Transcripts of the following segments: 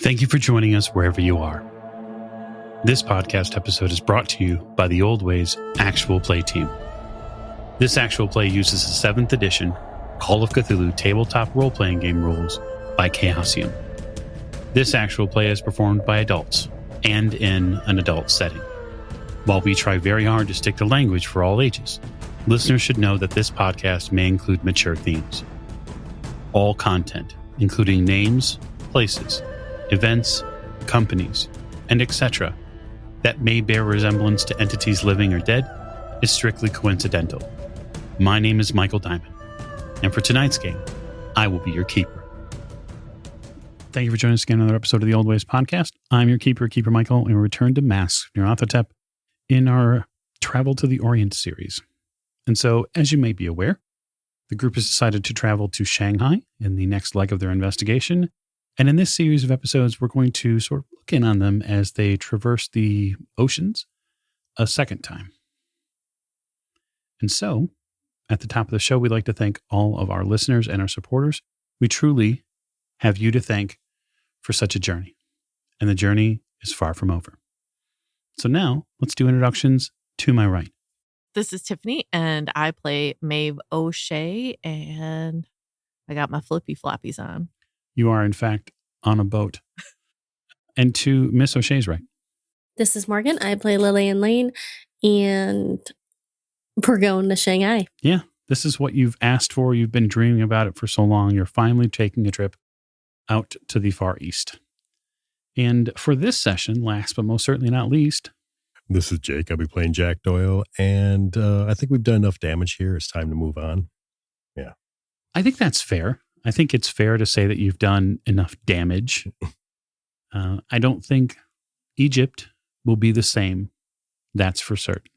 Thank you for joining us wherever you are. This podcast episode is brought to you by the Old Ways Actual Play team. This actual play uses the 7th edition Call of Cthulhu tabletop role-playing game rules by Chaosium. This actual play is performed by adults and in an adult setting. While we try very hard to stick to language for all ages, listeners should know that this podcast may include mature themes. All content, including names, places, events, companies, and etc., that may bear resemblance to entities living or dead, is strictly coincidental. My name is Michael Diamond, and for tonight's game, I will be your keeper. Thank you for joining us again on another episode of the Old Ways podcast. I'm your keeper, Keeper Michael, and we return to Masks of Nyarlathotep in our Travel to the Orient series. And so, as you may be aware, the group has decided to travel to Shanghai in the next leg of their investigation. And in this series of episodes, we're going to sort of look in on them as they traverse the oceans a second time. And so, at the top of the show, we'd like to thank all of our listeners and our supporters. We truly have you to thank for such a journey. And the journey is far from over. So now, let's do introductions to my right. This is Tiffany, and I play Meave O'Shea, and I got my flippy floppies on. You are, in fact, on a boat. And to Miss O'Shea's right. This is Morgan. I play Lillian Lane, and we're going to Shanghai. Yeah, this is what you've asked for. You've been dreaming about it for so long. You're finally taking a trip out to the Far East. And for this session, last but most certainly not least, this is Jake. I'll be playing Jack Doyle, and I think we've done enough damage here. It's time to move on. Yeah. I think that's fair. I think it's fair to say that you've done enough damage. I don't think Egypt will be the same. That's for certain.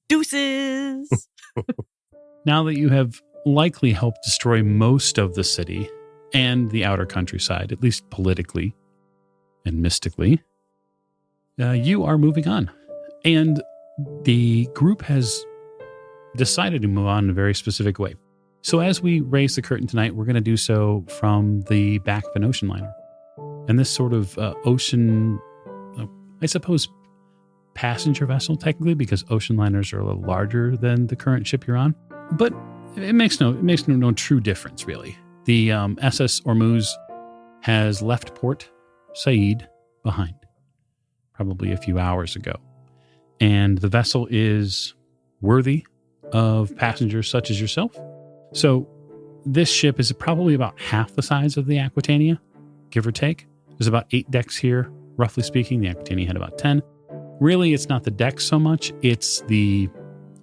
Deuces! Now that you have likely helped destroy most of the city and the outer countryside, at least politically and mystically, you are moving on. And the group has decided to move on in a very specific way. So as we raise the curtain tonight, we're going to do so from the back of an ocean liner. And this sort of ocean, I suppose, passenger vessel, technically, because ocean liners are a little larger than the current ship you're on. But it makes no true difference, really. The SS Ormuz has left Port Said behind, probably a few hours ago. And the vessel is worthy of passengers such as yourself. So this ship is probably about half the size of the Aquitania, give or take. There's about 8 decks here, roughly speaking. The Aquitania had about 10. Really, it's not the decks so much. It's the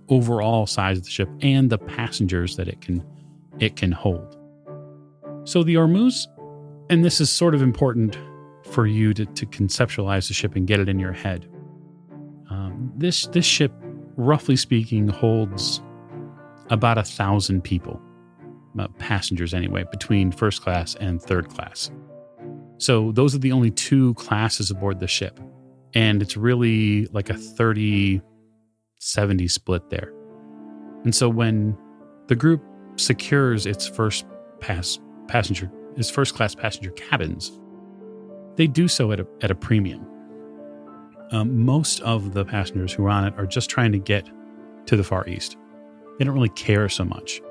overall size of the ship and the passengers that it can hold. So the Ormuz, and this is sort of important for you to conceptualize the ship and get it in your head. This ship, roughly speaking, holds about 1,000 people, passengers anyway, between first class and third class. So those are the only 2 classes aboard the ship. And it's really like a 30-70 split there. And so when the group secures its first-class passenger cabins, they do so at a premium. Most of the passengers who are on it are just trying to get to the Far East. They don't really care so much.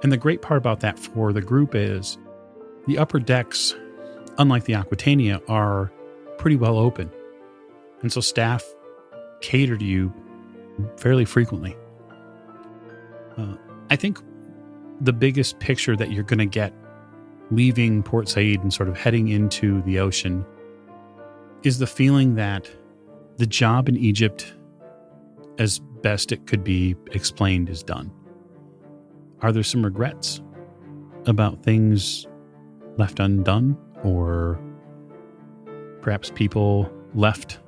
And the great part about that for the group is the upper decks, unlike the Aquitania, are pretty well open. And so staff cater to you fairly frequently. I think the biggest picture that you're going to get leaving Port Said and sort of heading into the ocean is the feeling that the job in Egypt, as best it could be explained, is done. Are there some regrets about things left undone, or perhaps people left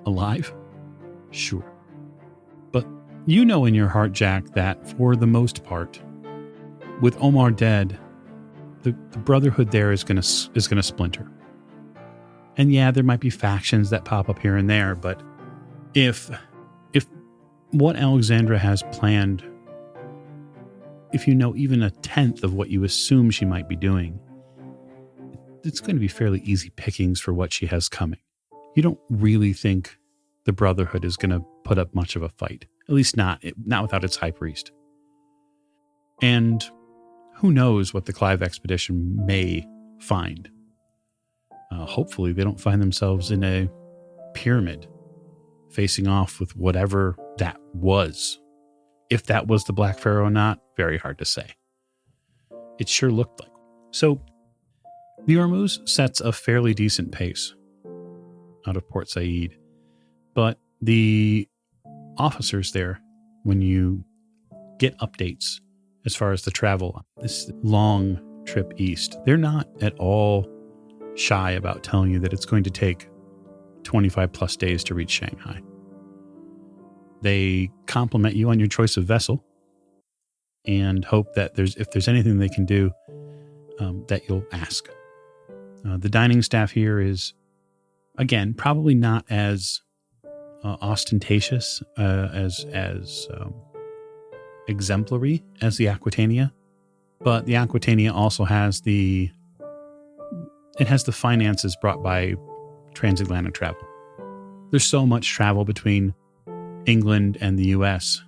alive? Sure. But you know in your heart, Jack, that for the most part, with Omar dead, the brotherhood there is going to splinter. And yeah, there might be factions that pop up here and there, but if what Alexandra has planned, if you know even a tenth of what you assume she might be doing, it's going to be fairly easy pickings for what she has coming. You don't really think the Brotherhood is going to put up much of a fight, at least not without its high priest. And who knows what the Clive expedition may find. Hopefully they don't find themselves in a pyramid facing off with whatever that was. If that was the Black Pharaoh or not, very hard to say. It sure looked like. So the Ormuz sets a fairly decent pace out of Port Said, but the officers there, when you get updates as far as the travel, this long trip east, they're not at all shy about telling you that it's going to take 25 plus days to reach Shanghai. They compliment you on your choice of vessel and hope that if there's anything they can do, that you'll ask. The dining staff here is, again, probably not as ostentatious, as exemplary as the Aquitania, but the Aquitania also has the finances brought by transatlantic travel. There's so much travel between England and the U.S.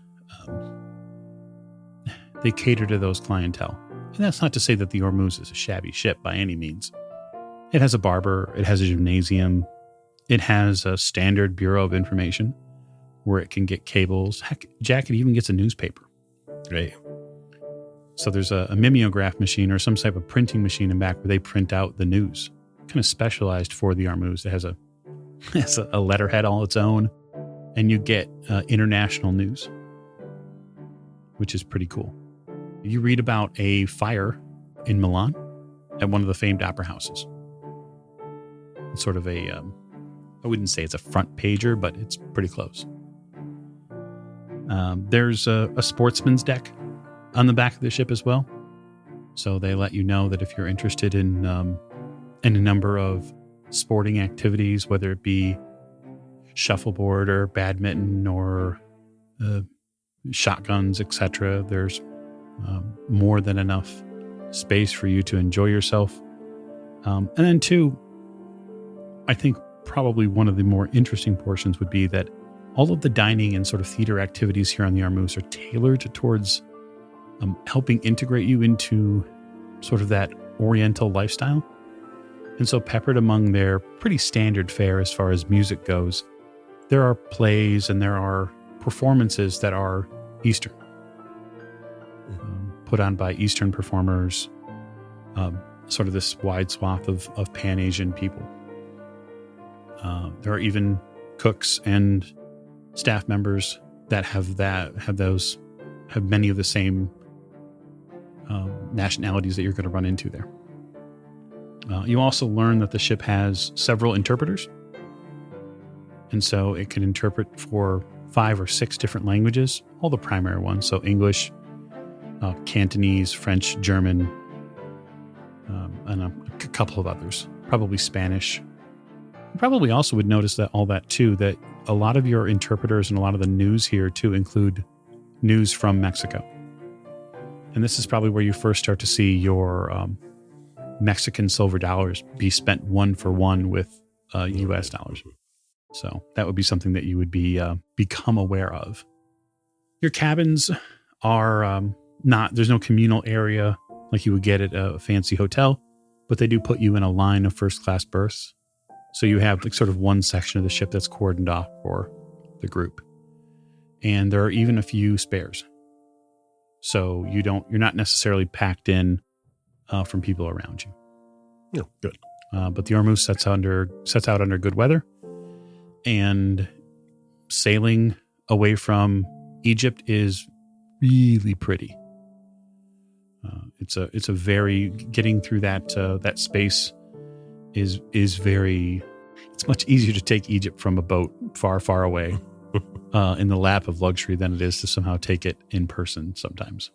They cater to those clientele. And that's not to say that the Ormuz is a shabby ship by any means. It has a barber, it has a gymnasium, it has a standard Bureau of Information where it can get cables. Heck, Jack, it even gets a newspaper. Right. So there's a mimeograph machine or some type of printing machine in back where they print out the news. Kind of specialized for the Ormuz. It has a letterhead all its own, and you get international news, which is pretty cool. You read about a fire in Milan at one of the famed opera houses. It's sort of I wouldn't say it's a front pager, but it's pretty close. There's a sportsman's deck on the back of the ship as well. So they let you know that if you're interested in a number of sporting activities, whether it be shuffleboard or badminton or shotguns, etc., there's more than enough space for you to enjoy yourself. And then two, I think probably one of the more interesting portions would be that all of the dining and sort of theater activities here on the Ormuz are tailored towards helping integrate you into sort of that Oriental lifestyle. And so peppered among their pretty standard fare as far as music goes, there are plays and there are performances that are Eastern, put on by Eastern performers, sort of this wide swath of Pan-Asian people. There are even cooks and staff members that have many of the same nationalities that you're going to run into there. You also learn that the ship has several interpreters. And so it can interpret for 5 or 6 different languages, all the primary ones. So English, Cantonese, French, German, and a couple of others, probably Spanish. You probably also would notice that that a lot of your interpreters and a lot of the news here too include news from Mexico. And this is probably where you first start to see your Mexican silver dollars be spent 1 for 1 with U.S. dollars. So that would be something that you would become aware of. Your cabins are there's no communal area like you would get at a fancy hotel, but they do put you in a line of first-class berths. So you have like sort of one section of the ship that's cordoned off for the group. And there are even a few spares. So you're not necessarily packed in from people around you. No, good. But the Ormuz sets out under good weather, and sailing away from Egypt is really pretty. It's a very getting through that space is very. It's much easier to take Egypt from a boat far, far away in the lap of luxury than it is to somehow take it in person sometimes.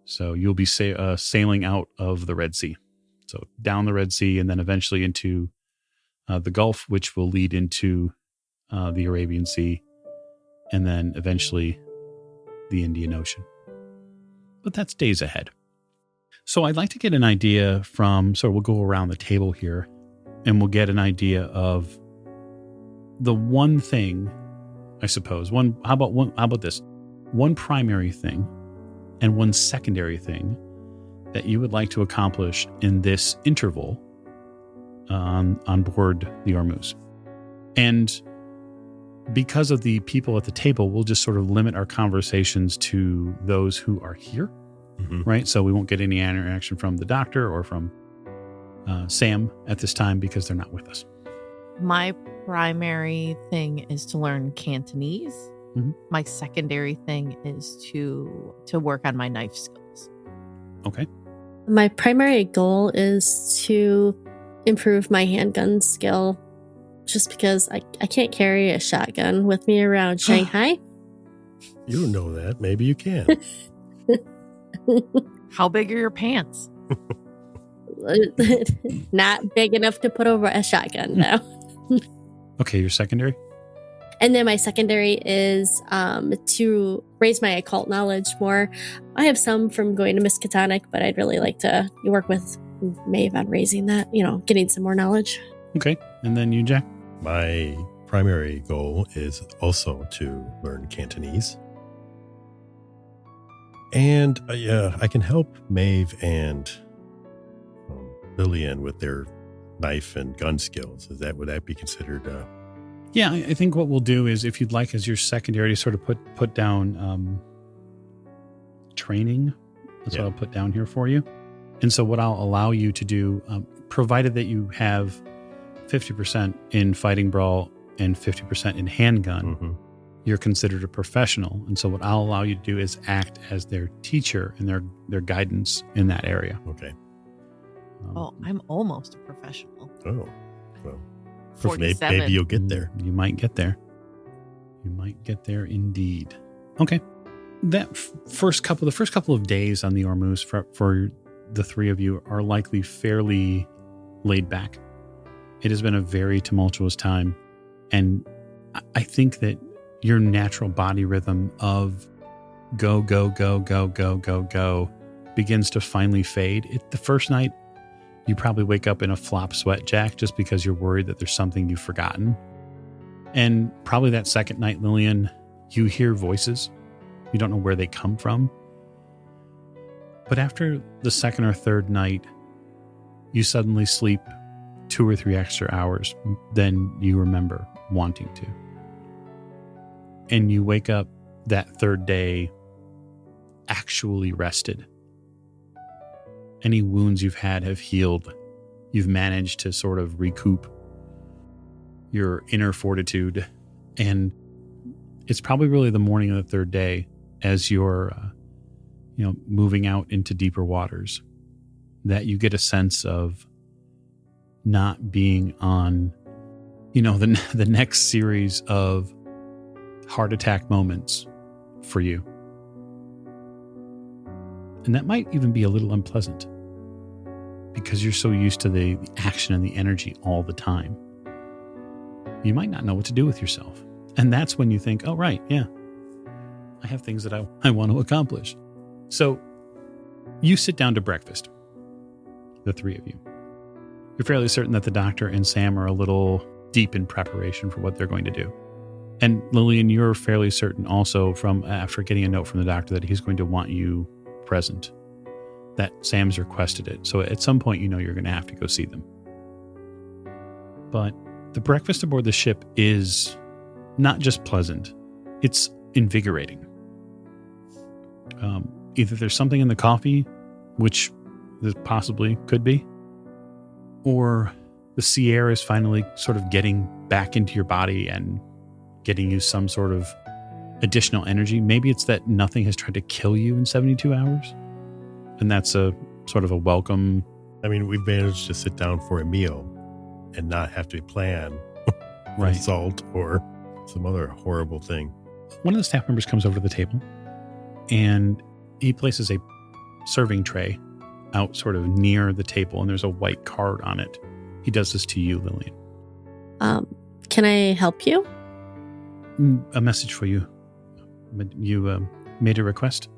So you'll be sailing out of the Red Sea. So down the Red Sea and then eventually into the Gulf, which will lead into the Arabian Sea and then eventually the Indian Ocean. But that's days ahead. So I'd like to get an idea from, so we'll go around the table here and we'll get an idea of the one thing, I suppose. How about this? One primary thing and one secondary thing that you would like to accomplish in this interval on board the Ormuz. And because of the people at the table, we'll just sort of limit our conversations to those who are here, right? So we won't get any interaction from the doctor or from Sam at this time because they're not with us. My primary thing is to learn Cantonese. My secondary thing is to work on my knife skills. Okay. My primary goal is to improve my handgun skill just because I can't carry a shotgun with me around Shanghai. You don't know that. Maybe you can. How big are your pants? Not big enough to put over a shotgun, though. Okay, your secondary? And then my secondary is to raise my occult knowledge more. I have some from going to Miskatonic, but I'd really like to work with Maeve on raising that, getting some more knowledge. Okay. And then you, Jack? My primary goal is also to learn Cantonese. And I can help Maeve and Lillian with their knife and gun skills. Would that be considered? Yeah, I think what we'll do is, if you'd like as your secondary to sort of put down training, that's what I'll put down here for you. And so what I'll allow you to do, provided that you have 50% in fighting brawl and 50% in handgun, you're considered a professional. And so what I'll allow you to do is act as their teacher and their guidance in that area. Okay. I'm almost a professional. Oh, well, 47. maybe you'll get there. You might get there. You might get there indeed. Okay. That first couple of days on the Ormuz for the three of you are likely fairly laid back. It has been a very tumultuous time. And I think that your natural body rhythm of go, go, go, go, go, go, go begins to finally fade. The first night, you probably wake up in a flop sweat, Jack, just because you're worried that there's something you've forgotten. And probably that second night, Lillian, you hear voices. You don't know where they come from. But after the second or third night, you suddenly sleep 2 or 3 extra hours than you remember wanting to. And you wake up that third day actually rested. Any wounds you've had have healed. You've managed to sort of recoup your inner fortitude. And it's probably really the morning of the third day as you're, moving out into deeper waters that you get a sense of not being on, the next series of heart attack moments for you. And that might even be a little unpleasant because you're so used to the action and the energy all the time. You might not know what to do with yourself. And that's when you think, oh, right, yeah, I have things that I want to accomplish. So you sit down to breakfast, the three of you. You're fairly certain that the doctor and Sam are a little deep in preparation for what they're going to do. And Lillian, you're fairly certain also from after getting a note from the doctor that he's going to want you present, that Sam's requested it. So at some point, you're going to have to go see them. But the breakfast aboard the ship is not just pleasant, it's invigorating. Either there's something in the coffee, which there possibly could be, or the sea air is finally sort of getting back into your body and getting you some sort of additional energy. Maybe it's that nothing has tried to kill you in 72 hours. And that's a sort of a welcome. I mean, we've managed to sit down for a meal and not have to plan Right. assault or some other horrible thing. One of the staff members comes over to the table and he places a serving tray out sort of near the table, and there's a white card on it. He does this to you, Lillian. Can I help you? A message for you. You made a request.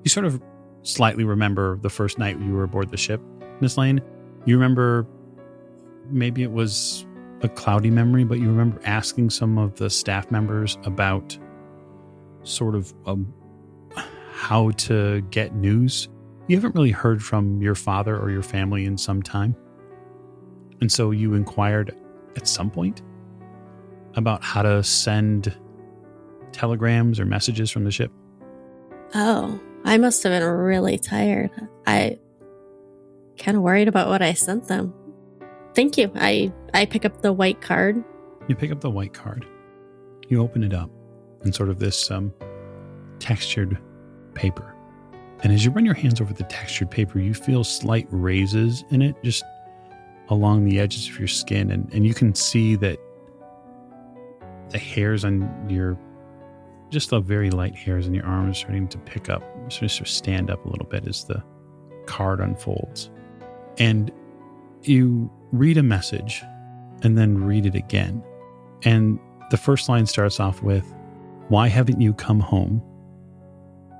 You sort of slightly remember the first night you were aboard the ship, Miss Lane. You remember, maybe it was a cloudy memory, but you remember asking some of the staff members about sort of how to get news. You haven't really heard from your father or your family in some time. And so you inquired at some point about how to send telegrams or messages from the ship. Oh, I must have been really tired. I kind of worried about what I sent them. Thank you. I pick up the white card. You pick up the white card. You open it up and sort of this textured paper. And as you run your hands over the textured paper, you feel slight raises in it, just along the edges of your skin. And you can see that the hairs on your, just the very light hairs on your arms are starting to pick up, sort of stand up a little bit as the card unfolds. And you read a message and then read it again. And the first line starts off with, "Why haven't you come home?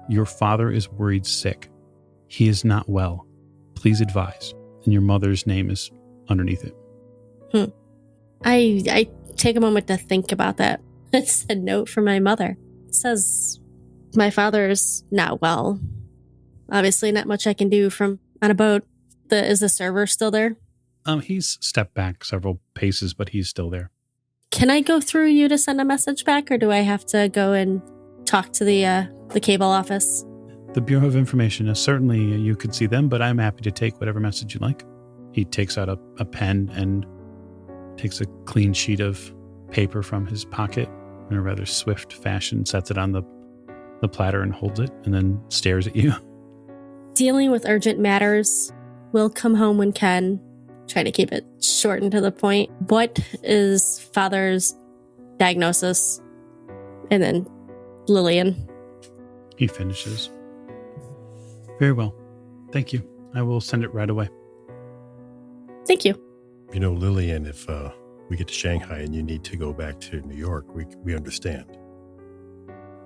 Your father is worried sick. He is not well. Please advise." And your mother's name is underneath it. I take a moment to think about that. It's a note from my mother. It says, "My father is not well. Obviously not much I can do from on a boat." Is the server still there? He's stepped back several paces, but he's still there. Can I go through you to send a message back, or do I have to go and talk to the cable office? The Bureau of Information is certainly, you could see them, but I'm happy to take whatever message you like. He takes out a pen and takes a clean sheet of paper from his pocket in a rather swift fashion, sets it on the platter and holds it, and then stares at you. Dealing with urgent matters. Will come home when can. Try to keep it short and to the point. What is father's diagnosis? And then Lillian. He finishes. Very well. Thank you. I will send it right away. Thank you. You know, Lillian, if we get to Shanghai and you need to go back to New York, we understand.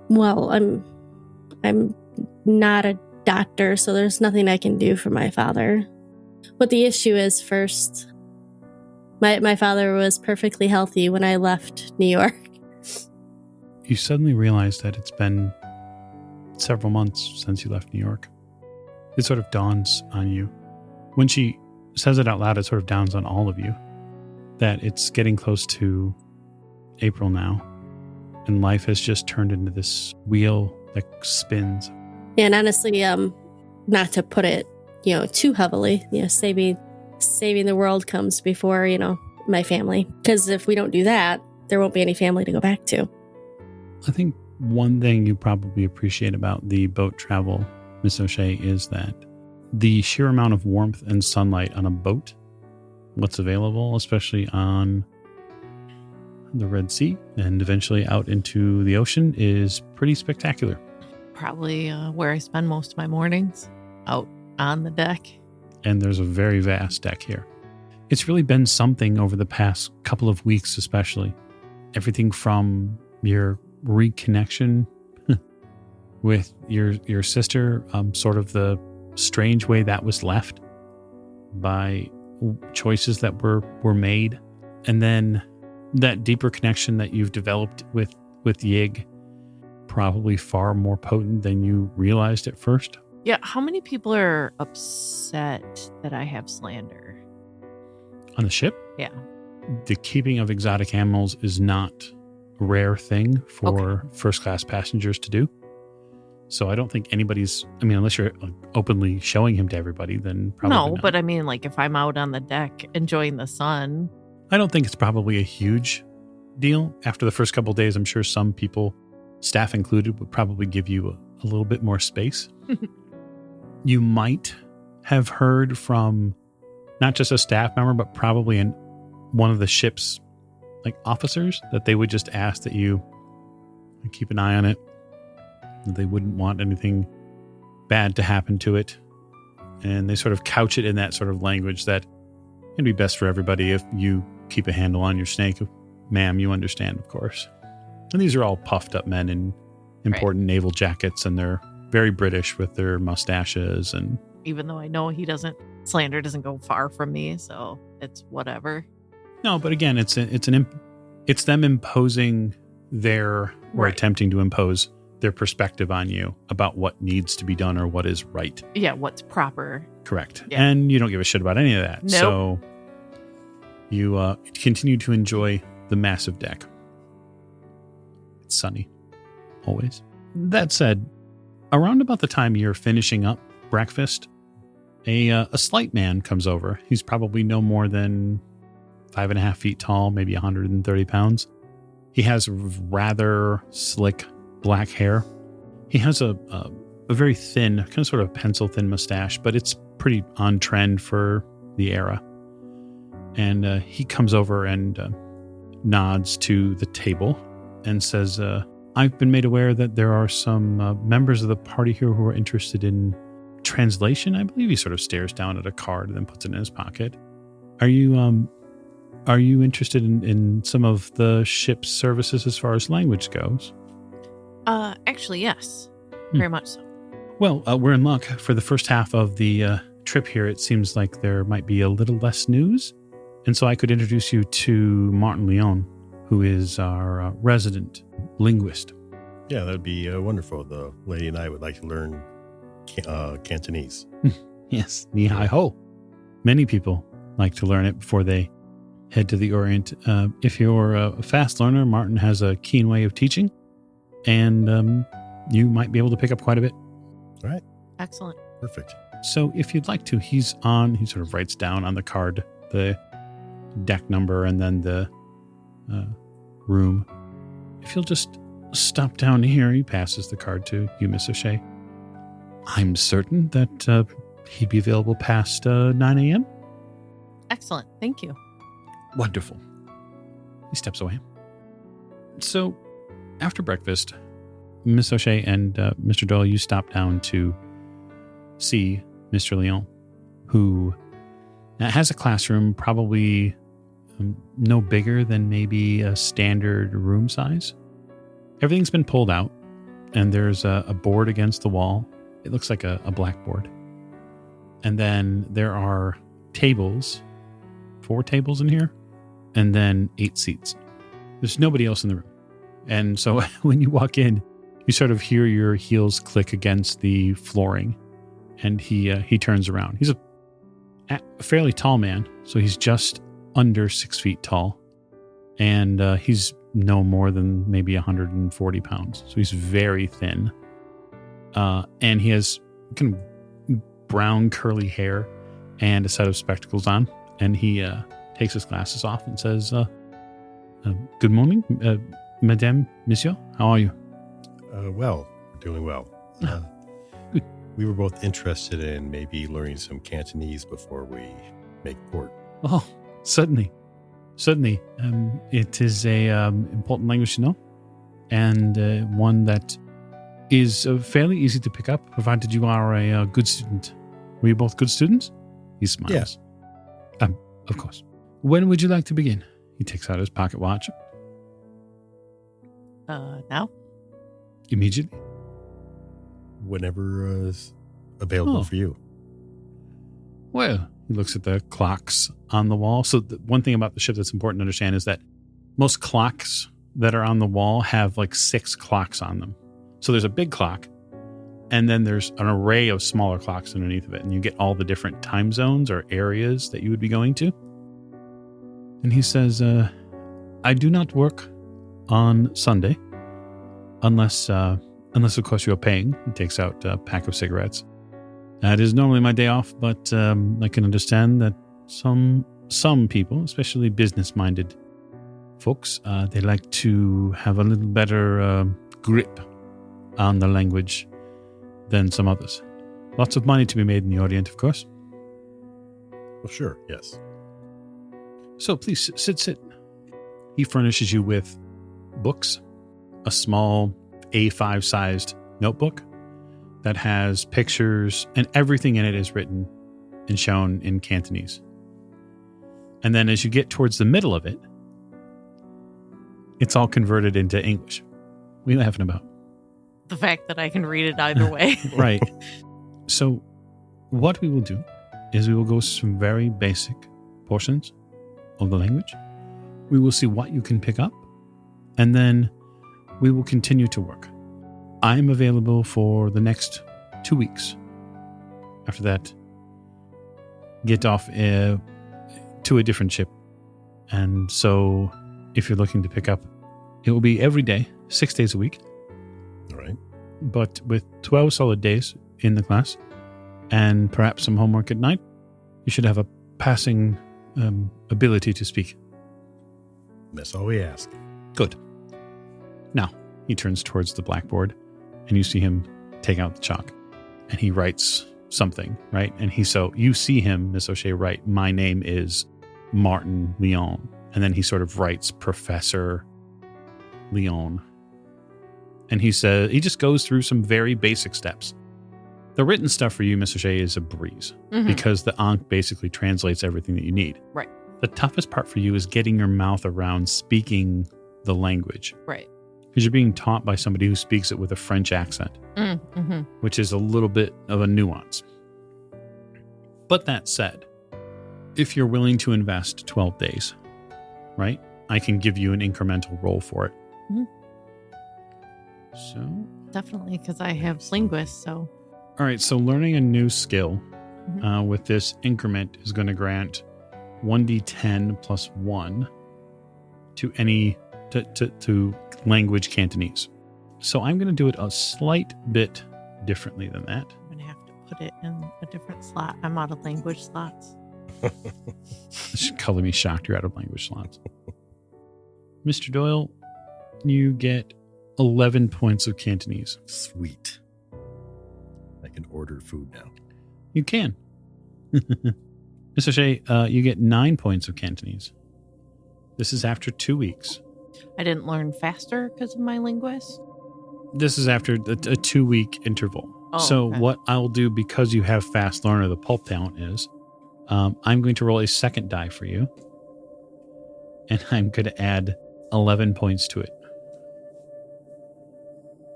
Well, I'm not a doctor, so there's nothing I can do for my father. What the issue is first, my father was perfectly healthy when I left New York. You suddenly realize that it's been several months since you left New York. It sort of dawns on you. When she says it out loud, it sort of dawns on all of you that it's getting close to April now, and life has just turned into this wheel that spins. And honestly, not to put it, too heavily, saving the world comes before, my family. Because if we don't do that, there won't be any family to go back to. I think one thing you probably appreciate about the boat travel, Miss O'Shea, is that the sheer amount of warmth and sunlight on a boat, what's available, especially on the Red Sea and eventually out into the ocean, is pretty spectacular. Probably where I spend most of my mornings, out on the deck. And there's a very vast deck here. It's really been something over the past couple of weeks, especially. Everything from your reconnection with your sister, sort of the strange way that was left by choices that were made, and then that deeper connection that you've developed with Yig, probably far more potent than you realized at first. Yeah, how many people are upset that I have slander? On the ship? Yeah. The keeping of exotic animals is not a rare thing for first-class passengers to do. So I don't think anybody's, unless you're openly showing him to everybody, then probably No, not. but if I'm out on the deck enjoying the sun. I don't think it's probably a huge deal. After the first couple of days, I'm sure some people, staff included, would probably give you a little bit more space. You might have heard from not just a staff member, but probably one of the ship's officers, that they would just ask that you keep an eye on it. They wouldn't want anything bad to happen to it. And they sort of couch it in that sort of language that it'd be best for everybody if you keep a handle on your snake. Ma'am, you understand, of course. And these are all puffed up men in important naval jackets, and they're very British with their mustaches. And even though I know slander doesn't go far from me, so it's whatever. no, but again, it's them imposing or Right. attempting to impose their perspective on you about what needs to be done or what is right. Yeah, what's proper. Correct. Yeah. And you don't give a shit about any of that. Nope. So you continue to enjoy the massive deck. It's sunny, always. That said, around about the time you're finishing up breakfast, a slight man comes over. He's probably no more than 5.5 feet tall, maybe 130 pounds. He has rather slick black hair. He has a very thin, kind of sort of pencil thin mustache, but it's pretty on trend for the era. And he comes over and nods to the table and says, I've been made aware that there are some members of the party here who are interested in translation. I believe he sort of stares down at a card and then puts it in his pocket. Are you interested in some of the ship's services as far as language goes? Actually, yes. Very much so. Well, we're in luck. For the first half of the trip here, it seems like there might be a little less news. And so I could introduce you to Martin Leon, who is our resident linguist. Yeah, that'd be wonderful. The lady and I would like to learn Cantonese. Yes, ni hai ho. Many people like to learn it before they head to the Orient. If you're a fast learner, Martin has a keen way of teaching, and you might be able to pick up quite a bit. All right. Excellent. Perfect. So if you'd like to, he sort of writes down on the card the deck number and then the room. If you'll just stop down here, he passes the card to you, Miss O'Shea. I'm certain that he'd be available past 9 a.m. Excellent. Thank you. Wonderful. He steps away. So after breakfast, Miss O'Shea and Mr. Doyle, you stop down to see Mr. Leon, who has a classroom probably no bigger than maybe a standard room size. Everything's been pulled out, and there's a board against the wall. It looks like a blackboard. And then there are tables, 4 tables in here, and then 8 seats. There's nobody else in the room. And so when you walk in, you sort of hear your heels click against the flooring, and he turns around. He's a fairly tall man, so he's just under 6 feet tall, and he's no more than maybe 140 pounds. So he's very thin, and he has kind of brown curly hair and a set of spectacles on, and he takes his glasses off and says, good morning, Madame, Monsieur, how are you? Well, doing well. Good. We were both interested in maybe learning some Cantonese before we make port. Oh, certainly. It is a important language to know, and one that is fairly easy to pick up, provided you are a good student. Were you both good students? He smiles. Yes. Of course. When would you like to begin? He takes out his pocket watch. Now? Immediately. Whenever is available for you. Well, he looks at the clocks on the wall. So one thing about the ship that's important to understand is that most clocks that are on the wall have like 6 clocks on them. So there's a big clock, and then there's an array of smaller clocks underneath of it, and you get all the different time zones or areas that you would be going to. And he says, I do not work on Sunday unless of course you're paying. He takes out a pack of cigarettes. It is normally my day off, but I can understand that some people, especially business-minded folks, they like to have a little better grip on the language than some others. Lots of money to be made in the Orient, of course. Well, sure, yes. So please sit. He furnishes you with books, a small A5-sized notebook that has pictures, and everything in it is written and shown in Cantonese. And then as you get towards the middle of it, it's all converted into English. What are you laughing about? the fact that I can read it either way. Right. So what we will do is we will go some very basic portions of the language. We will see what you can pick up, and then we will continue to work. I'm available for the next 2 weeks. After that, get off to a different ship. And so if you're looking to pick up, it will be every day, 6 days a week. All right. But with 12 solid days in the class and perhaps some homework at night, you should have a passing ability to speak. That's all we ask. Good. Now, he turns towards the blackboard and you see him take out the chalk and he writes something, right? And you see him, Miss O'Shea, write, "My name is Martin Leon." And then he sort of writes Professor Leon. And he just goes through some very basic steps. The written stuff for you, Miss O'Shea, is a breeze because the Ankh basically translates everything that you need. Right. The toughest part for you is getting your mouth around speaking the language. Right. Because you're being taught by somebody who speaks it with a French accent, which is a little bit of a nuance. But that said, if you're willing to invest 12 days, right, I can give you an incremental roll for it. So, definitely, because I have linguists. So, all right. So learning a new skill with this increment is going to grant 1d10 plus 1 to any to language Cantonese. So I'm going to do it a slight bit differently than that. I'm going to have to put it in a different slot. I'm out of language slots. Color me shocked you're out of language slots. Mr. Doyle, you get 11 points of Cantonese. Sweet. I can order food now. You can. Mr. Shea, you get 9 points of Cantonese. This is after 2 weeks. I didn't learn faster because of my linguist. This is after a 2-week interval. Oh, so okay. what I'll do, because you have fast learner, the pulp talent is, I'm going to roll a second die for you. And I'm going to add 11 points to it.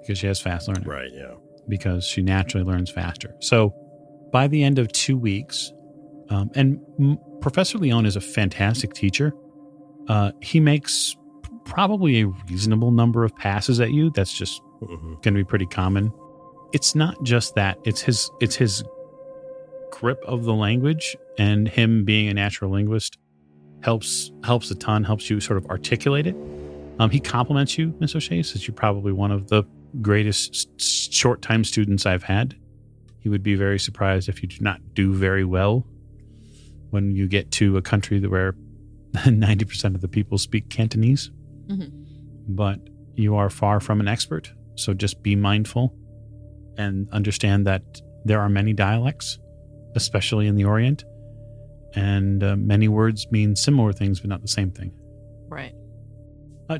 Because she has fast learner. Right, yeah. Because she naturally learns faster. So by the end of 2 weeks, and Professor Leon is a fantastic teacher. He makes probably a reasonable number of passes at you. That's just going to be pretty common. It's not just that. It's his grip of the language, and him being a natural linguist helps a ton, helps you sort of articulate it. He compliments you, Miss O'Shea, says you're probably one of the greatest short-time students I've had. He would be very surprised if you do not do very well when you get to a country where 90% of the people speak Cantonese. But you are far from an expert, so just be mindful and understand that there are many dialects, especially in the Orient, and many words mean similar things but not the same thing. Right.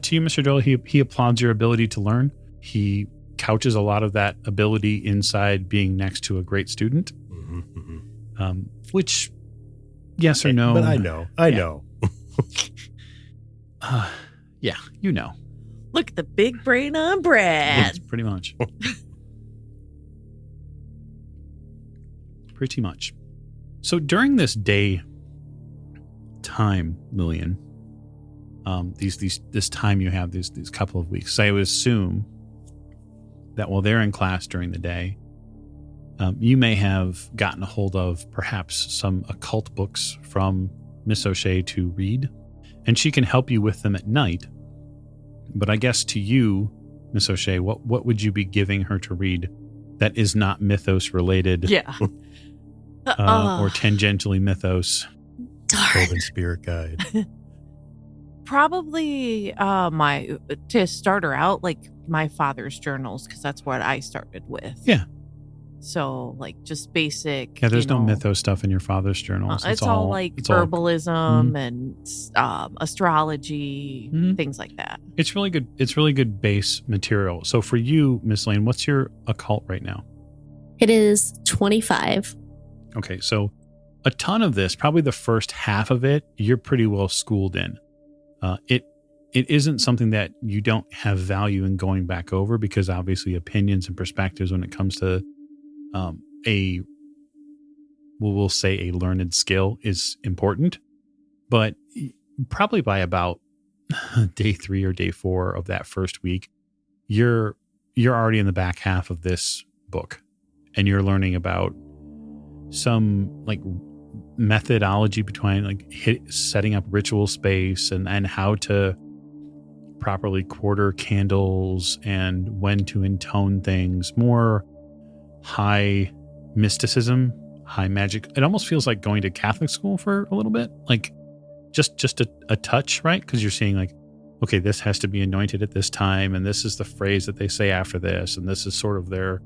To you, Mr. Doyle, he applauds your ability to learn. He couches a lot of that ability inside being next to a great student, which, yes or no. But I know. Yeah, you know. Look at the big brain on Brad. Yes, pretty much. Pretty much. So during this day time, Lillian, this time you have these couple of weeks, I would assume that while they're in class during the day, you may have gotten a hold of perhaps some occult books from Miss O'Shea to read, and she can help you with them at night. But I guess to you, Miss O'Shea, what would you be giving her to read that is not mythos related? Yeah. Or tangentially mythos. Golden Spirit Guide. Probably to start her out, like my father's journals, because that's what I started with. Yeah. So like just basic. Yeah, there's no mythos stuff in your father's journals. It's all like herbalism and astrology, things like that. It's really good. It's really good base material. So for you, Miss Lane, what's your occult right now? It is 25. Okay, so a ton of this, probably the first half of it, you're pretty well schooled in. it isn't something that you don't have value in going back over, because obviously opinions and perspectives when it comes to we'll say a learned skill is important. But probably by about day 3 or day 4 of that first week, you're already in the back half of this book, and you're learning about some like methodology between like setting up ritual space and how to properly quarter candles and when to intone things. More high mysticism, high magic. It almost feels like going to Catholic school for a little bit, like just a touch, right? Because you're seeing like, okay, this has to be anointed at this time, and this is the phrase that they say after this, and this is sort of the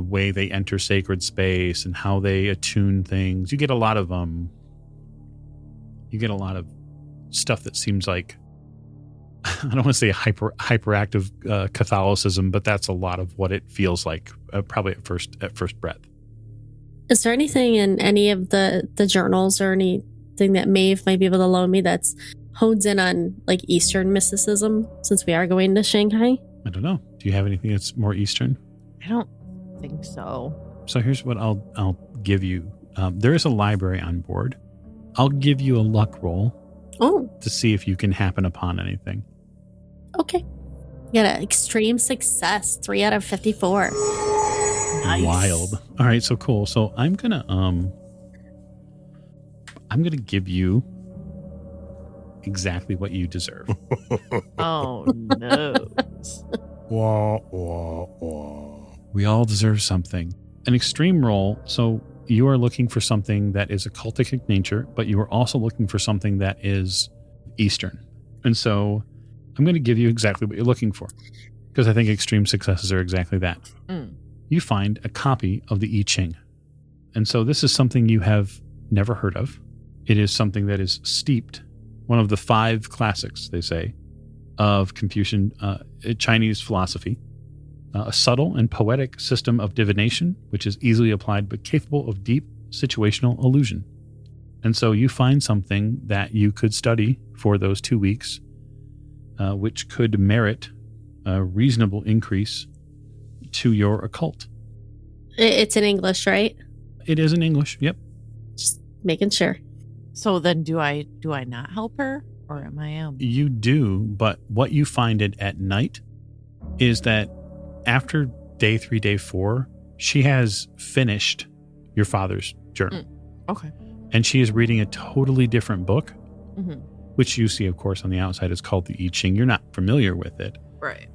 way they enter sacred space and how they attune things. You get a lot of stuff that seems like, I don't want to say hyperactive Catholicism, but that's a lot of what it feels like, probably at first breath. Is there anything in any of the journals or anything that Maeve might be able to loan me that's hones in on like Eastern mysticism, since we are going to Shanghai? I don't know. Do you have anything that's more Eastern? I don't think so. So here's what I'll give you. There is a library on board. I'll give you a luck roll to see if you can happen upon anything. Okay. You got an extreme success, 3 out of 54. Nice. Wild. All right, so cool. So I'm gonna give you exactly what you deserve. Oh no. Wah, wah, wah. We all deserve something. An extreme roll. So you are looking for something that is occultic in nature, but you are also looking for something that is Eastern. And so I'm going to give you exactly what you're looking for, because I think extreme successes are exactly that. You find a copy of the I Ching. And so this is something you have never heard of. It is something that is steeped, one of the 5 classics, they say, of Confucian Chinese philosophy. A subtle and poetic system of divination, which is easily applied but capable of deep situational illusion. And so you find something that you could study for those 2 weeks, which could merit a reasonable increase to your occult. It's in English, right? It is in English, yep. Just making sure. So then do I not help her, or am I? You do, but what you find at night is that after day 3, day 4, she has finished your father's journal. Okay. And she is reading a totally different book, Mm-hmm. which you see, of course, on the outside is called the I Ching. You're not familiar with it. Right.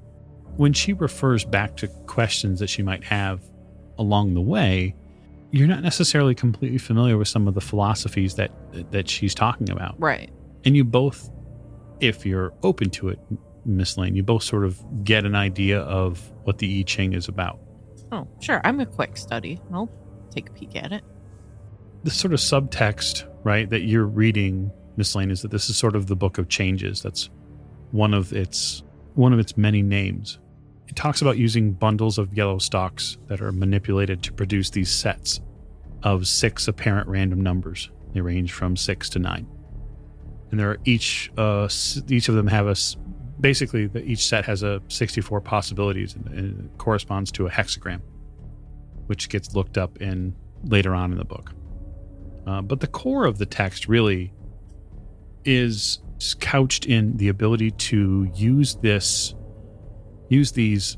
When she refers back to questions that she might have along the way, you're not necessarily completely familiar with some of the philosophies that she's talking about. Right. And you both, if you're open to it, Miss Lane, you both sort of get an idea of what the I Ching is about. Oh, sure. I'm a quick study. I'll take a peek at it. The sort of subtext, right, that you're reading, Miss Lane, is that this is sort of the Book of Changes. That's one of its many names. It talks about using bundles of yellow stalks that are manipulated to produce these sets of 6 apparent random numbers. They range from 6 to 9. And there are each of them have each set has 64 possibilities, and it corresponds to a hexagram, which gets looked up in later on in the book. But the core of the text really is couched in the ability to use these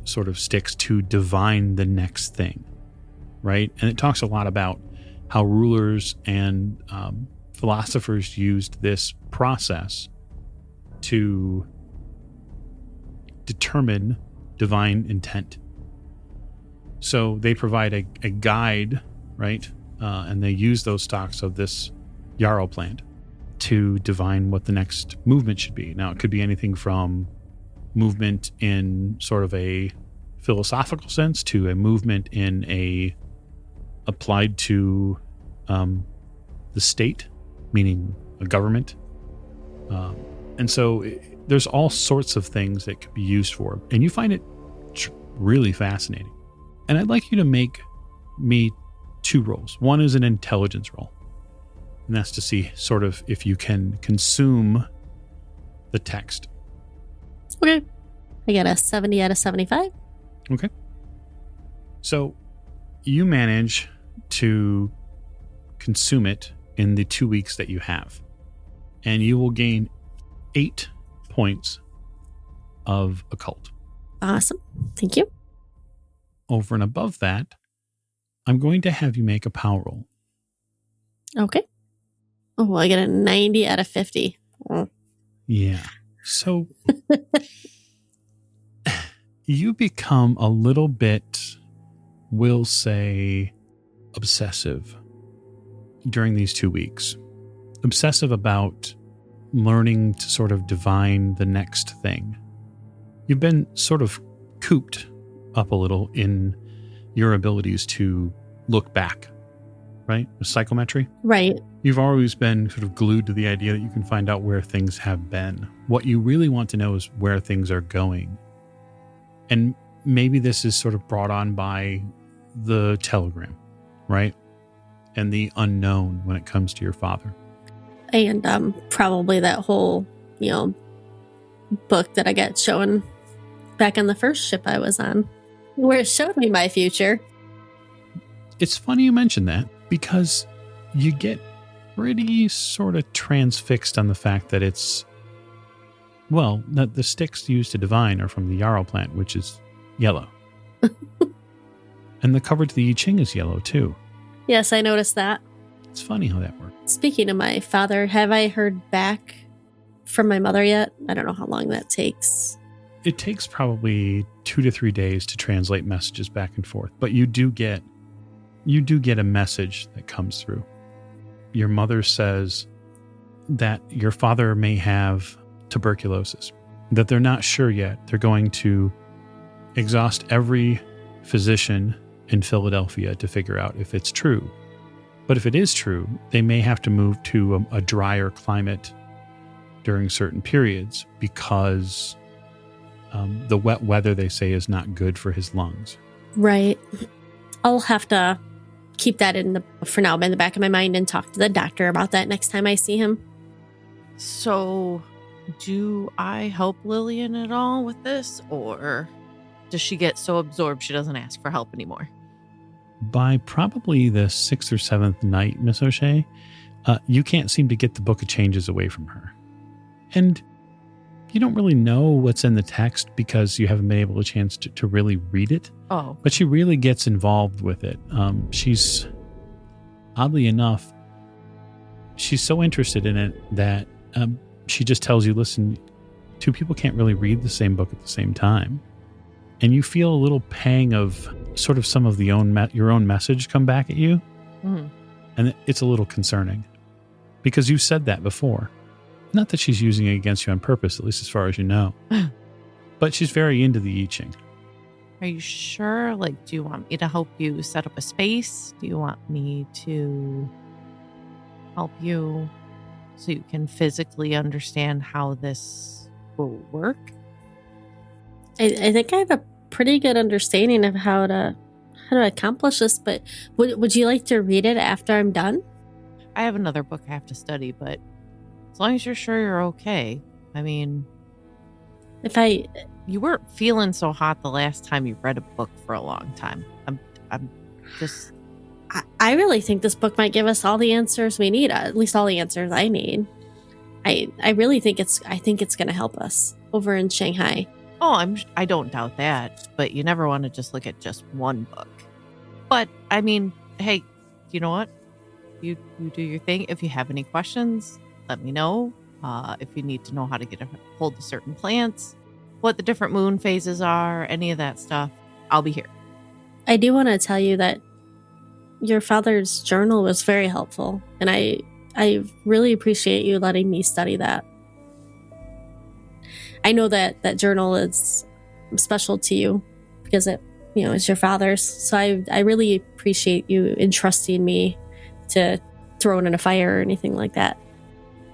sort of sticks to divine the next thing, right? And it talks a lot about how rulers and philosophers used this process to determine divine intent. So they provide a guide, right? And they use those stalks of this yarrow plant to divine what the next movement should be. Now, it could be anything from movement in sort of a philosophical sense to a movement in a applied to the state, meaning a government. And so there's all sorts of things that could be used for, and you find it really fascinating. And I'd like you to make me 2 rolls. One is an intelligence roll, and that's to see sort of if you can consume the text. Okay. I got a 70 out of 75. Okay. So you manage to consume it in the 2 weeks that you have. And you will gain 8 points of occult. Awesome. Thank you. Over and above that, I'm going to have you make a power roll. Okay. Oh, I get a 90 out of 50. Oh. Yeah. So you become a little bit, we'll say, obsessive during these 2 weeks. Obsessive about learning to sort of divine the next thing. You've been sort of cooped up a little in your abilities to look back, right? With psychometry. Right. You've always been sort of glued to the idea that you can find out where things have been. What you really want to know is where things are going. And maybe this is sort of brought on by the telegram, right? And the unknown when it comes to your father. And probably that whole, book that I got shown back on the first ship I was on, where it showed me my future. It's funny you mention that because you get pretty sort of transfixed on the fact that it's, well, that the sticks used to divine are from the yarrow plant, which is yellow. And the cover to the I Ching is yellow too. Yes, I noticed that. It's funny how that works. Speaking of my father, have I heard back from my mother yet? I don't know how long that takes. It takes probably 2 to 3 days to translate messages back and forth, but you do get a message that comes through. Your mother says that your father may have tuberculosis, that they're not sure yet. They're going to exhaust every physician in Philadelphia to figure out if it's true. But if it is true, they may have to move to a drier climate during certain periods because the wet weather, they say, is not good for his lungs. Right. I'll have to keep that for now in the back of my mind and talk to the doctor about that next time I see him. So, do I help Lillian at all with this, or does she get so absorbed she doesn't ask for help anymore? By probably the 6th or 7th night, Miss O'Shea, you can't seem to get the Book of Changes away from her. And you don't really know what's in the text because you haven't been able a chance to really read it. Oh. But she really gets involved with it. She's, oddly enough, she's so interested in it that she just tells you, listen, 2 people can't really read the same book at the same time. And you feel a little pang of sort of some of your own message come back at you. Mm-hmm. And it's a little concerning because you said that before. Not that she's using it against you on purpose, at least as far as you know. But she's very into the I Ching. Are you sure? Like, do you want me to help you set up a space? Do you want me to help you so you can physically understand how this will work? I think I have a pretty good understanding of how to accomplish this, but would you like to read it after I'm done? I have another book I have to study, but as long as you're sure you're okay. I mean, you weren't feeling so hot the last time you read a book for a long time. I really think this book might give us all the answers we need, at least all the answers I need. I really think it's going to help us over in Shanghai. Oh, I don't doubt that, but you never want to just look at just one book. But I mean, hey, you know what? You do your thing. If you have any questions, let me know. If you need to know how to get a hold of certain plants, what the different moon phases are, any of that stuff, I'll be here. I do want to tell you that your father's journal was very helpful, and I really appreciate you letting me study that. I know that journal is special to you because it's your father's. So I really appreciate you entrusting me to throw it in a fire or anything like that.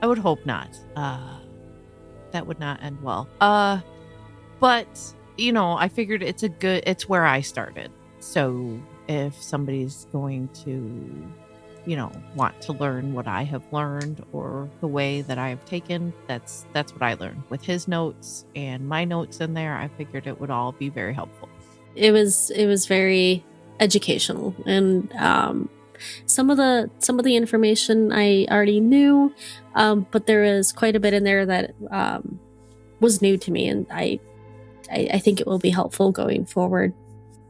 I would hope not. That would not end well. But I figured it's where I started. So if somebody's going to want to learn what I have learned or the way that I have taken, that's what I learned. With his notes and my notes in there, I figured it would all be very helpful. It was very educational, and some of the information I already knew, but there was quite a bit in there that was new to me, and I think it will be helpful going forward.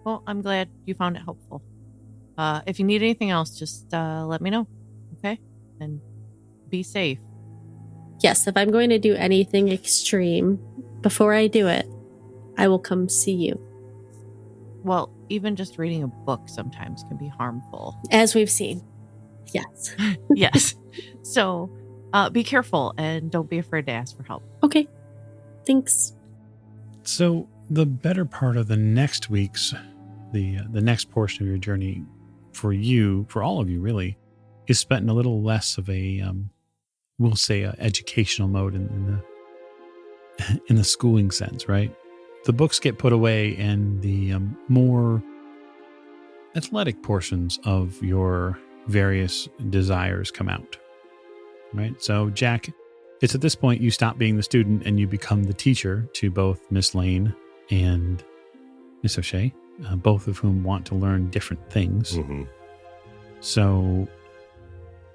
Well, I'm glad you found it helpful. If you need anything else, just let me know, okay? And be safe. Yes, if I'm going to do anything extreme, before I do it, I will come see you. Well, even just reading a book sometimes can be harmful. As we've seen. Yes. Yes. So be careful and don't be afraid to ask for help. Okay. Thanks. So the better part of the next week's, the next portion of your journey for all of you really, is spent in a little less of a, we'll say, a educational mode in the schooling sense, right? The books get put away and the more athletic portions of your various desires come out, right? So Jack, it's at this point you stop being the student and you become the teacher to both Miss Lane and Miss O'Shea, both of whom want to learn different things. Mm-hmm. So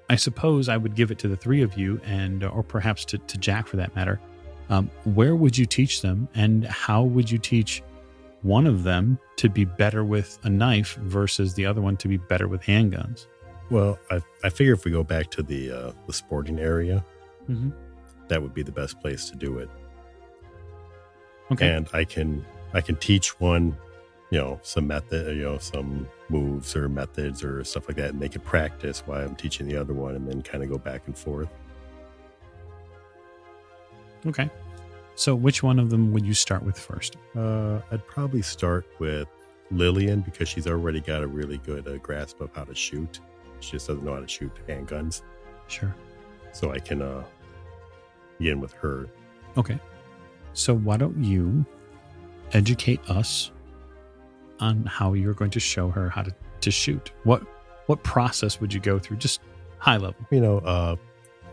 I suppose I would give it to the three of you, or perhaps to Jack for that matter. Where would you teach them, and how would you teach one of them to be better with a knife versus the other one to be better with handguns? Well, I figure if we go back to the sporting area, Mm-hmm. that would be the best place to do it. Okay. And I can teach one, some method, some moves or methods or stuff like that, and they can practice while I'm teaching the other one, and then kind of go back and forth. Okay. So which one of them would you start with first? I'd probably start with Lillian because she's already got a really good grasp of how to shoot. She just doesn't know how to shoot handguns. Sure. So I can begin with her. Okay. So why don't you educate us on how you're going to show her how to shoot? What process would you go through? Just high level.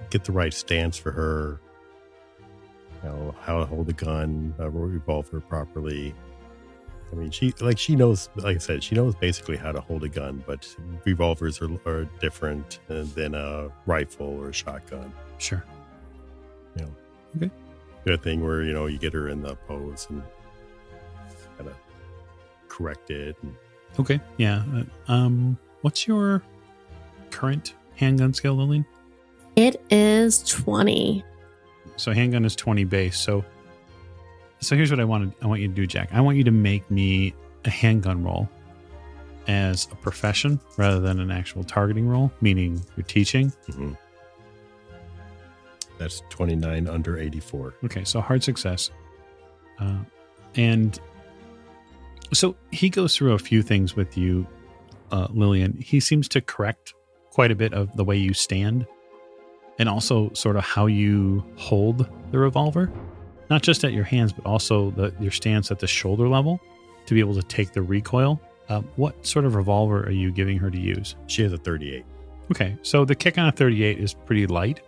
Get the right stance for her. How to hold a gun, revolver properly. I mean, she knows, like I said, she knows basically how to hold a gun, but revolvers are different than a rifle or a shotgun. Sure. Okay. Good thing where, you get her in the pose and kind of correct it. Okay. Yeah. What's your current handgun skill, Lillian? It is 20. So handgun is 20 base. So here's what I want you to do, Jack. I want you to make me a handgun roll as a profession rather than an actual targeting roll, meaning you're teaching. Mm-hmm. That's 29 under 84. Okay, so hard success. And so he goes through a few things with you, Lillian. He seems to correct quite a bit of the way you stand and also sort of how you hold the revolver, not just at your hands, but also your stance at the shoulder level to be able to take the recoil. What sort of revolver are you giving her to use? She has a 38. Okay, so the kick on a 38 is pretty light.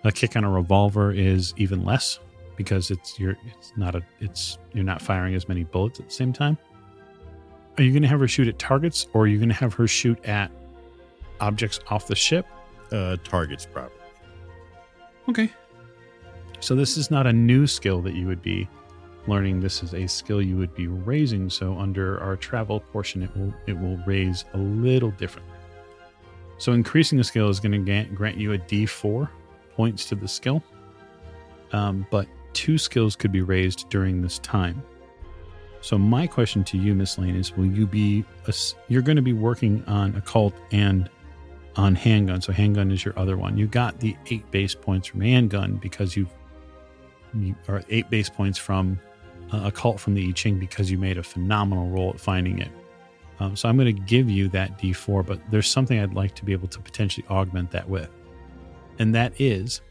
A kick on a revolver is even less because you're not firing as many bullets at the same time. Are you going to have her shoot at targets, or are you going to have her shoot at objects off the ship? Targets, probably. Okay. So this is not a new skill that you would be learning. This is a skill you would be raising. So under our travel portion, it will raise a little differently. So increasing the skill is going to grant you a D4 points to the skill. But 2 skills could be raised during this time. So my question to you, Miss Lane, is you're going to be working on occult and on handgun. So handgun is your other one. You got the 8 base points from handgun because you are 8 base points from occult from the I Ching because you made a phenomenal roll at finding it. So I'm going to give you that D4, but there's something I'd like to be able to potentially augment that with. And that is,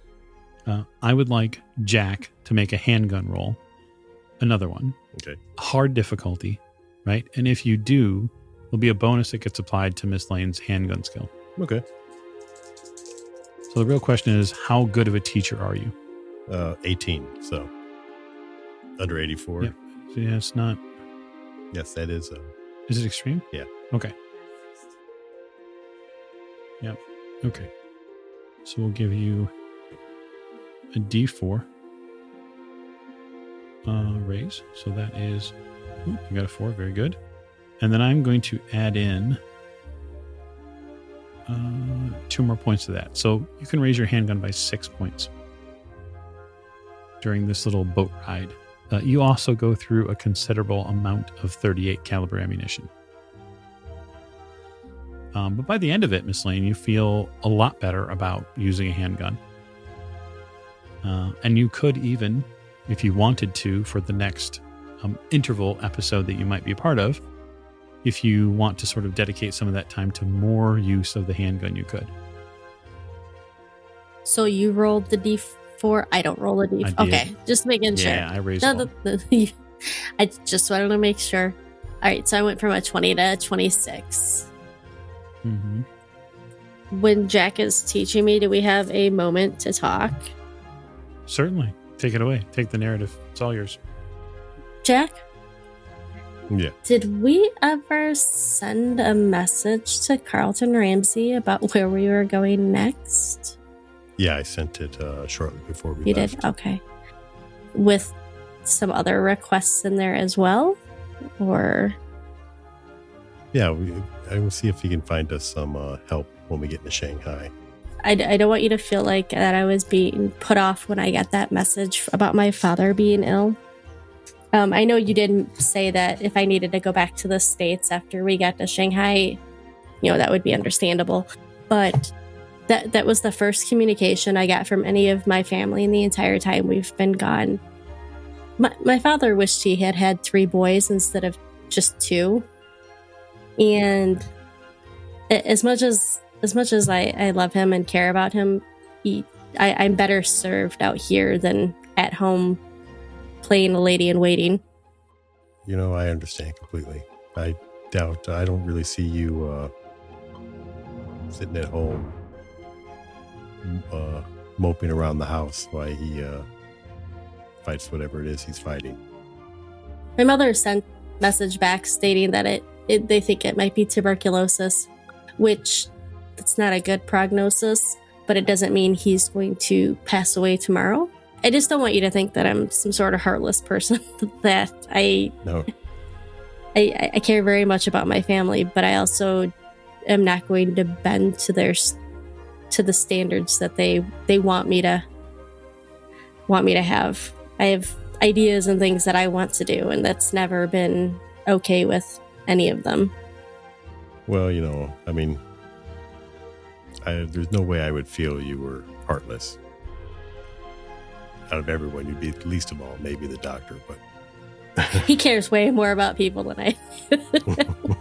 I would like Jack to make a handgun roll. Another one. Okay. Hard difficulty, right? And if you do, there'll be a bonus that gets applied to Miss Lane's handgun skill. Okay. So the real question is, how good of a teacher are you? 18, so under 84. Yep. So yeah, it's not. Yes, that is. Is it extreme? Yeah. Okay. Yep. Okay. So we'll give you a D4 raise. So that is, you got a 4. Very good. And then I'm going to add in 2 more points to that. So you can raise your handgun by 6 points during this little boat ride. You also go through a considerable amount of 38 caliber ammunition. But by the end of it, Miss Lane, you feel a lot better about using a handgun. And you could even, if you wanted to, for the next interval episode that you might be a part of, if you want to sort of dedicate some of that time to more use of the handgun, you could. So you rolled the D4. I don't roll a D4. Okay, just making sure. Yeah, I raised No, I just wanted to make sure. All right, so I went from a 20 to 26. Mm-hmm. When Jack is teaching me, do we have a moment to talk? Certainly. Take it away. Take the narrative. It's all yours. Jack? Yeah. Did we ever send a message to Carlton Ramsey about where we were going next? Yeah, I sent it shortly before we You left. did? Okay. With some other requests in there as well? Or... Yeah, I will see if he can find us some help when we get into Shanghai. I don't want you to feel like that I was being put off when I got that message about my father being ill. I know you didn't say that if I needed to go back to the States after we got to Shanghai, that would be understandable. But that was the first communication I got from any of my family in the entire time we've been gone. My father wished he had had 3 boys instead of just 2. And as much as I love him and care about him, I'm better served out here than at home playing a lady in waiting. I understand completely. I don't really see you sitting at home moping around the house while he fights whatever it is he's fighting. My mother sent a message back stating that they think it might be tuberculosis, which it's not a good prognosis, but it doesn't mean he's going to pass away tomorrow. I just don't want you to think that I'm some sort of heartless person. That No. I care very much about my family, but I also am not going to bend to the standards that they want me to have. I have ideas and things that I want to do, and that's never been okay with any of them. Well, there's no way I would feel you were heartless. Out of everyone, you'd be least of all, maybe the doctor, but He cares way more about people than I do.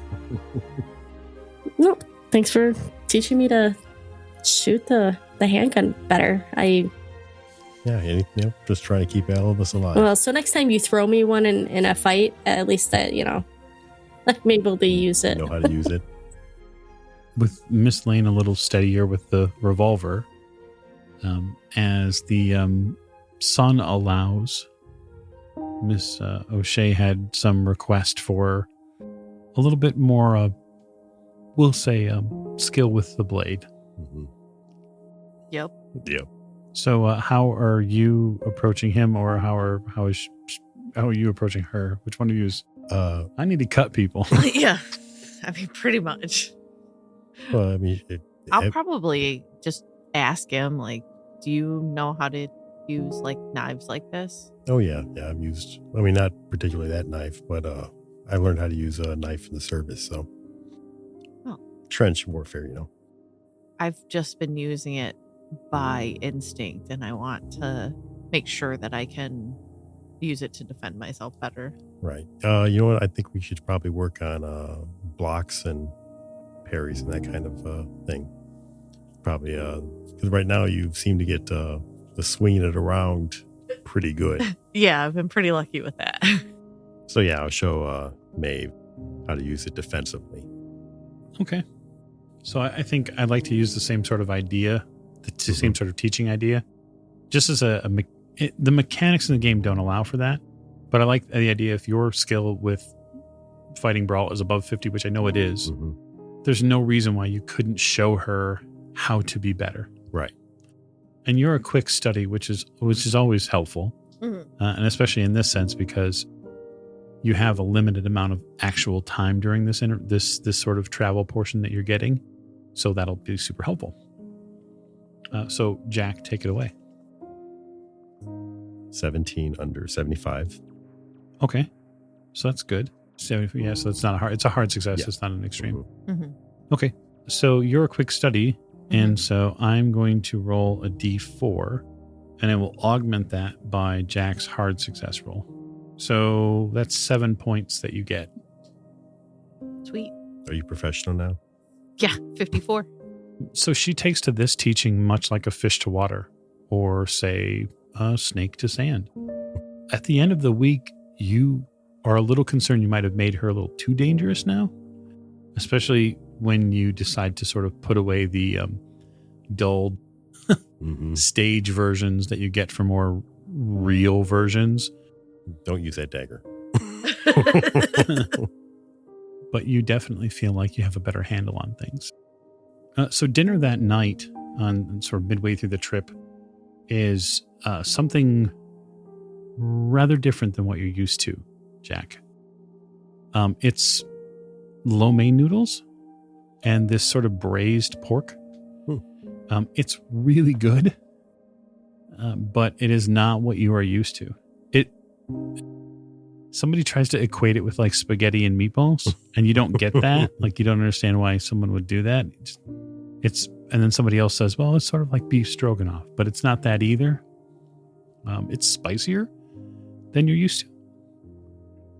No, thanks for teaching me to shoot the handgun better. Just trying to keep all of us alive. Well, so next time you throw me one in a fight, at least I'm able to use it. Know how to use it. With Miss Lane a little steadier with the revolver, as the sun allows, Miss O'Shea had some request for a little bit more, we'll say, skill with the blade. Mm-hmm. Yep. Yep. So how are you approaching him, or how are you approaching her? Which one of you is? I need to cut people. Yeah. Pretty much. Well, I'll probably just ask him, do you know how to use, knives like this? Oh, yeah. Yeah, I've used, not particularly that knife, but I learned how to use a knife in the service, so. Oh. Trench warfare, I've just been using it by instinct, and I want to make sure that I can use it to defend myself better. Right. You know what? I think we should probably work on blocks and parries and that kind of thing. Probably, because right now you seem to get the swinging it around pretty good. Yeah, I've been pretty lucky with that. So yeah, I'll show Maeve how to use it defensively. Okay. So I think I'd like to use the same sort of idea the same sort of teaching idea. Just as the mechanics in the game don't allow for that, but I like the idea if your skill with fighting brawl is above 50, which I know it is, there's no reason why you couldn't show her how to be better. Right. And you're a quick study, which is always helpful, and especially in this sense because you have a limited amount of actual time during this sort of travel portion that you're getting, so that'll be super helpful. So Jack, take it away. 17 under 75. Okay, so that's good. 70, yeah, so it's not a hard. It's a hard success. Yeah. It's not an extreme. Okay, so you're a quick study, and so I'm going to roll a D4, and I will augment that by Jack's hard success roll. So that's 7 points that you get. Sweet. Are you professional now? Yeah, 54. So she takes to this teaching much like a fish to water, or say a snake to sand. At the end of the week, you are a little concerned you might have made her a little too dangerous now, especially when you decide to sort of put away the dulled stage versions that you get for more real versions. Don't use that dagger. But you definitely feel like you have a better handle on things. So dinner that night, on sort of midway through the trip, is something rather different than what you're used to, Jack. It's lo mein noodles and this sort of braised pork. It's really good, but it is not what you are used to. Somebody tries to equate it with like spaghetti and meatballs, and you don't get that. Like, you don't understand why someone would do that. And then somebody else says, well, it's sort of like beef stroganoff, but it's not that either. It's spicier than you're used to.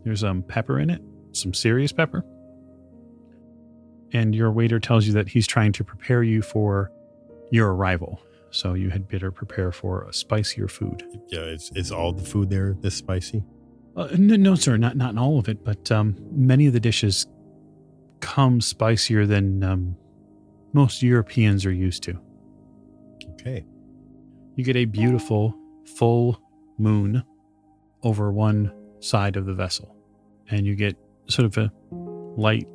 There's pepper in it, some serious pepper. And your waiter tells you that he's trying to prepare you for your arrival. So you had better prepare for a spicier food. Yeah, is all the food there this spicy? No, sir, not all of it, but many of the dishes come spicier than most Europeans are used to. Okay. You get a beautiful full moon over one side of the vessel, and you get sort of a light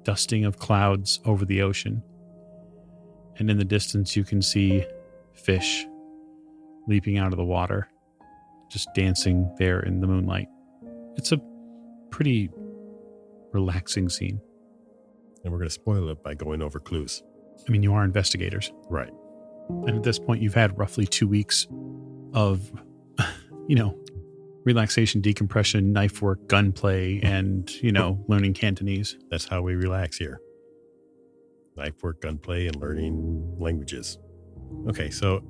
dusting of clouds over the ocean. And in the distance, you can see fish leaping out of the water, just dancing there in the moonlight. It's a pretty relaxing scene. And we're going to spoil it by going over clues. I mean, you are investigators. Right. And at this point, you've had roughly 2 weeks of, relaxation, decompression, knife work, gunplay, and, learning Cantonese. That's how we relax here. Knife work, gunplay, and learning languages. Okay, so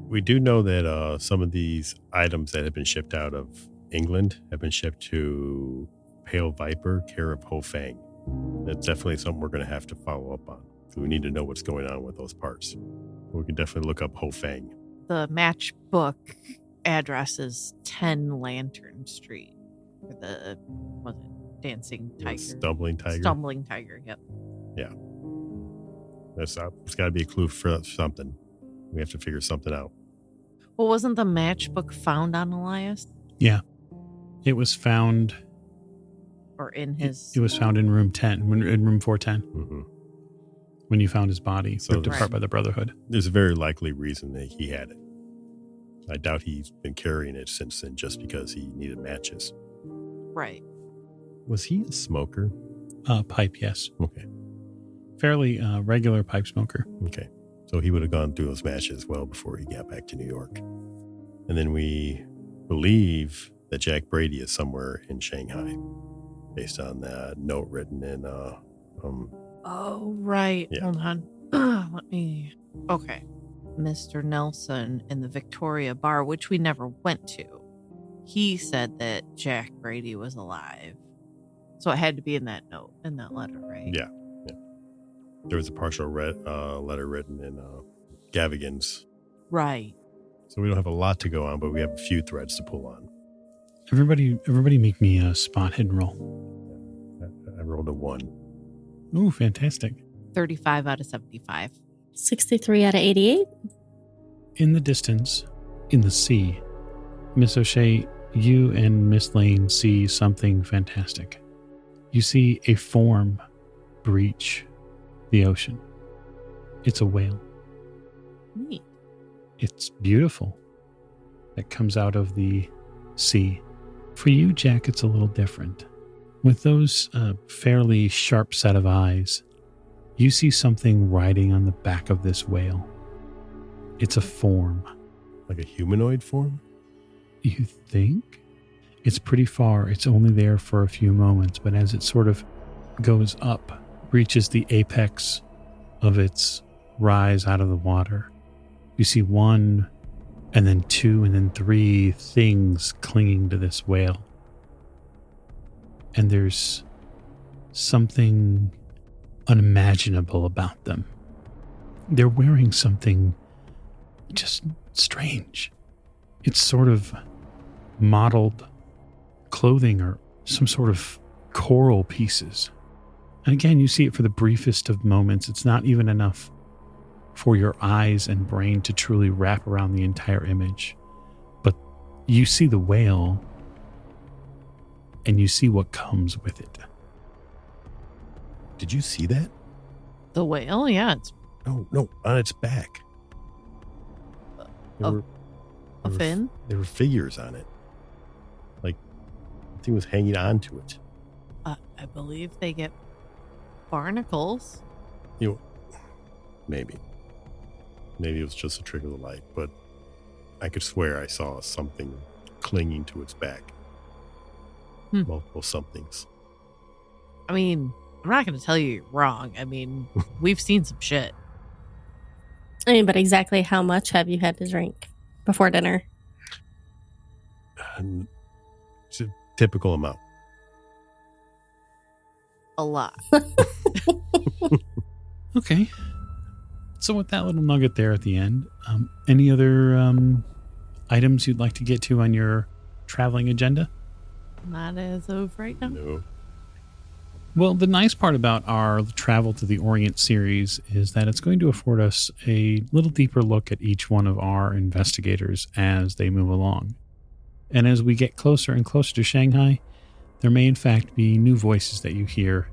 we do know that some of these items that have been shipped out of England have been shipped to Pale Viper, care of Ho Fang. That's definitely something we're going to have to follow up on. So we need to know what's going on with those parts. We can definitely look up Ho Fang. The matchbook address is 10 Lantern Street for the dancing tiger, stumbling tiger. Yep. Yeah, it's got to be a clue for something. We have to figure something out. Well, wasn't the matchbook found on Elias? Yeah, it was found, or in his. It was found in room 10, in room 410. When you found his body, ripped apart by the Brotherhood. There's a very likely reason that he had it. I doubt he's been carrying it since then just because he needed matches. Right. Was he a smoker? Pipe, yes. Okay. Fairly regular pipe smoker. Okay. So he would have gone through those matches well before he got back to New York. And then we believe that Jack Brady is somewhere in Shanghai based on that note written in... Oh, right. Yeah. Hold on. Okay. Mr. Nelson in the Victoria Bar, which we never went to, he said that Jack Brady was alive. So it had to be in that note, in that letter, right? Yeah. There was a partial letter written in Gavigan's. Right. So we don't have a lot to go on, but we have a few threads to pull on. Everybody make me a spot hidden roll. I rolled a 1. Ooh, fantastic. 35 out of 75. 63 out of 88. In the distance, in the sea, Miss O'Shea, you and Miss Lane see something fantastic. You see a form breach the ocean. It's a whale. Neat. It's beautiful. It comes out of the sea. For you, Jack, it's a little different. With those fairly sharp set of eyes, you see something riding on the back of this whale. It's a form. Like a humanoid form? You think? It's pretty far. It's only there for a few moments, but as it sort of goes up, reaches the apex of its rise out of the water, you see one, and then two, and then three things clinging to this whale. And there's something unimaginable about them. They're wearing something just strange. It's sort of mottled clothing or some sort of coral pieces. And again, you see it for the briefest of moments. It's not even enough for your eyes and brain to truly wrap around the entire image. But you see the whale, and you see what comes with it. Did you see that? The whale? Yeah, it's No, on its back. a fin. There were figures on it. Like, the thing was hanging on to it. I believe they get barnacles. Maybe. Maybe it was just a trick of the light, but I could swear I saw something clinging to its back. Multiple somethings. I mean, I'm not going to tell you you're wrong. I mean, we've seen some shit. I mean, but exactly how much have you had to drink before dinner? It's a typical amount. A lot. Okay. So with that little nugget there at the end, any other items you'd like to get to on your traveling agenda? Not as of right now. No. Well, the nice part about our travel to the Orient series is that it's going to afford us a little deeper look at each one of our investigators as they move along. And as we get closer and closer to Shanghai, there may in fact be new voices that you hear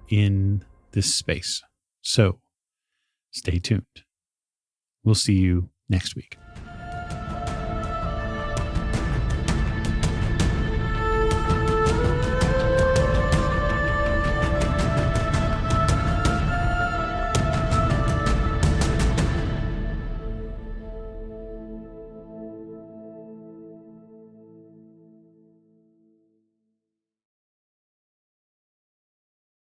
in this space. So stay tuned. We'll see you next week.